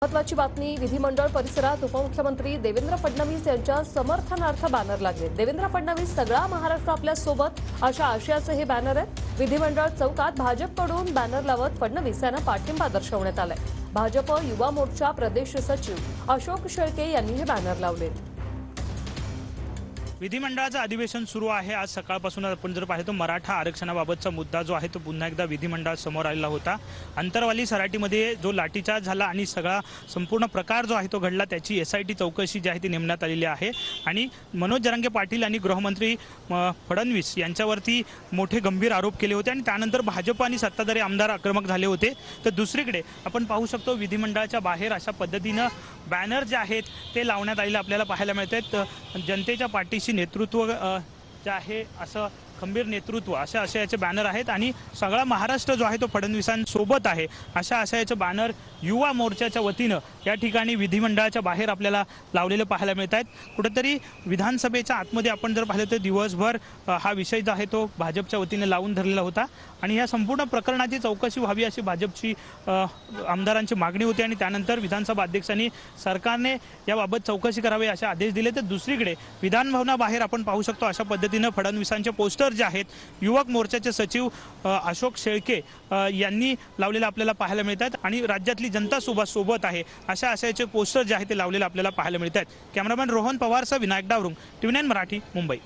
महत्वाची बातमी विधिमंडळ परिसरात उपमुख्यमंत्री देवेंद्र फडणवीस यांच्या समर्थनार्थ बॅनर लागले। देवेंद्र फडणवीस सगळा महाराष्ट्र आपल्या सोबत अशा आशयाचे हे बॅनर आहेत। विधिमंडळ चौकात भाजपकडून बॅनर लावत फडणवीस यांना पाठिंबा दर्शवण्यात आलाय। भाजप युवा मोर्चा प्रदेश सचिव अशोक शेळके यांनी हे बॅनर लावलेत। विधिमंडळाचं अधिवेशन सुरू आहे। आज सकाळपासून आपण जर पाहिलं तर मराठा आरक्षणाबाबतचा मुद्दा जो आहे तो पुन्हा एकदा विधिमंडळात समोर आलेला होता। अंतरवाली सराटीमध्ये जो लाठीचार्ज झाला आणि सगळा संपूर्ण प्रकार जो आहे तो घडला, त्याची SIT चौकशी जी आहे ती नेमण्यात आलेली आहे। आणि मनोज जरांगे पाटील आणि गृहमंत्री फडणवीस यांच्यावरती मोठे गंभीर आरोप केले होते आणि त्यानंतर भाजप आणि सत्ताधारी आमदार आक्रमक झाले होते। तर दुसरीकडे आपण पाहू शकतो विधिमंडळाच्या बाहेर अशा पद्धतीने बॅनर जे आहेत ते लावण्यात आलेले आपल्याला पाहायला मिळतात। जनतेच्या पाठीशी नेतृत्व जे आहे असं खंबीर नेतृत्व अशा आशयाचे बॅनर आहेत आणि सगळा महाराष्ट्र जो आहे तो फडणवीसांसोबत आहे अशा आशयाचे बॅनर युवा मोर्चाच्या वतीनं या ठिकाणी विधिमंडळाच्या बाहेर आपल्याला लावलेले पाहायला मिळत आहेत। कुठेतरी विधानसभेच्या आतमध्ये आपण जर पाहिलं तर दिवसभर हा विषय जो आहे तो भाजपच्या वतीने लावून धरलेला होता आणि या संपूर्ण प्रकरणाची चौकशी व्हावी अशी भाजपची आमदारांची मागणी होती आणि त्यानंतर विधानसभा अध्यक्षांनी सरकारने याबाबत चौकशी करावी असे आदेश दिले। तर दुसरीकडे विधान भवनाबाहेर आपण पाहू शकतो अशा पद्धतीने फडणवीसांचे पोस्टर जे आहेत युवक मोर्चाचे सचिव अशोक शेळके यांनी लावलेले आपल्याला पाहायला मिळतात आणि राज्यातली जनता सोबत आहे अशा आशयाचे पोस्टर जे आहेत ते लावलेले आपल्याला पाहायला मिळतात। कॅमेरामॅन रोहन पवारसह विनायक डावरुंग, TV9 मराठी, मुंबई।